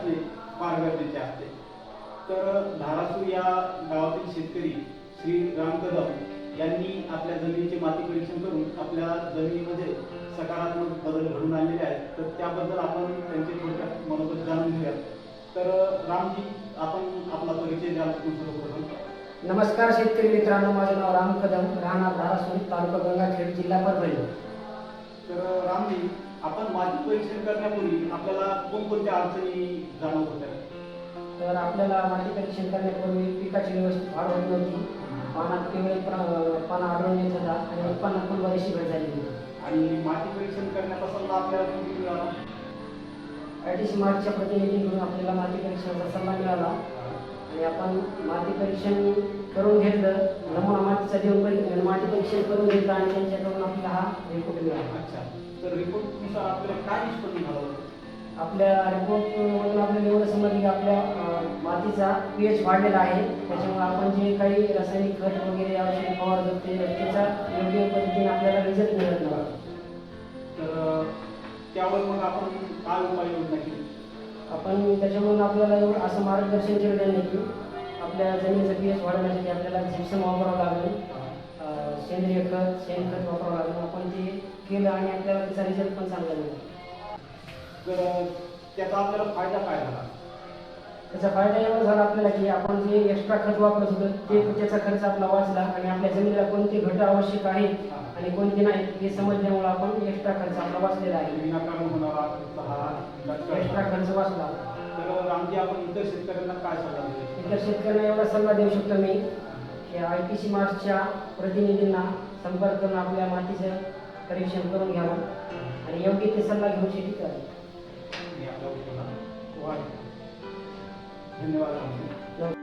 असणे फार गरजेचे असते. तर धारासूर या गावातील शेतकरी श्री राम कदम यांनी आपल्या जमिनीचे माती परीक्षण करून आपल्या जमिनीमध्ये सकारात्मक बदल घडून आणलेले आहेत. तर त्याबद्दल आपण त्यांचे थोडक्यात मनोगत जाणून घेऊयात. तर रामजी, आपण आपला परिचय द्याल सर्वप्रथम. नमस्कार शेतकरी मित्रांनो, माझे नाव राम कदम, राहणार धारासूर, तालुका गंगाखेड, जिल्हा परभणी. तर रामजी, आपण माती परीक्षण करण्यापूर्वी आपल्याला कोणकोणत्या अडचणी जाणवत होत्या? तर आपल्याला माती परीक्षण करण्यापूर्वी पिकाची व्यवस्थित वाढ होत नव्हती, पानात पिवळे पानं आढळून येत होता आणि उत्पन्नात पण बरीचशी घट झाली होती. आणि माती परीक्षण करण्याचा सल्ला आपल्याला कोणी मिळाला? ITC मार्चच्या प्रतिनिधींकडून आपल्याला माती परीक्षणाचा सल्ला मिळाला आणि आपण माती परीक्षण करून घेतलं, नमुना मातीचा देऊन माती परीक्षण करून घेतलं आणि त्यांच्याकडून आपल्याला हा रिपोर्ट मिळाला. अच्छा, तर रिपोर्टनुसार आपल्याला काय निष्पन्न झालं? आपल्या रिपोर्टमधून आपल्याला एवढं समजलं की आपल्या मातीचा pH वाढलेला आहे. त्याच्यामुळे आपण जे काही रासायनिक खत वगैरे औषध फवारतो त्याचा योग्य पद्धतीने आपल्याला रिझल्ट मिळत नाही. तर त्यावर मग आपण काय उपाययोजना केली? आपण त्याच्यामधून आपल्याला एवढं असं मार्गदर्शन केलं त्यांनी की आपल्या जमिनीचा pH वाढवण्यासाठी आपल्याला जिप्सम वापरावं लागेल, सेंद्रिय खत, शेणखत वापरावं लागेल. आपण ते केलं आणि आपल्याला त्याचा रिझल्ट पण चांगला मिळाला. तर त्याचा आपल्याला फायदा काय झाला? त्याचा फायदा एवढा झाला आपल्याला की आपण जे एक्स्ट्रा खत वापरत होतो त्याचा खर्च आपला वाचला आणि आपल्या जमिनीला कोणते घटक आवश्यक आहेत आणि कोणते नाहीत हे समजल्यामुळे आपण एक्स्ट्रा खर्च आपला वाचलेला आहे. विनाकारण होणारा खर्च हा एक्स्ट्रा खर्च वाचला. तर रामजी, आपण इतर शेतकऱ्यांना काय सल्ला देऊ? इतर शेतकऱ्यांना एवढा सल्ला देऊ शकतो मी की ITC मार्चच्या प्रतिनिधींना संपर्क करून आपल्या मातीचं परीक्षण करून घ्यावं आणि योग्य ते सल्ला घेऊन शेती करावी. धन्यवाद.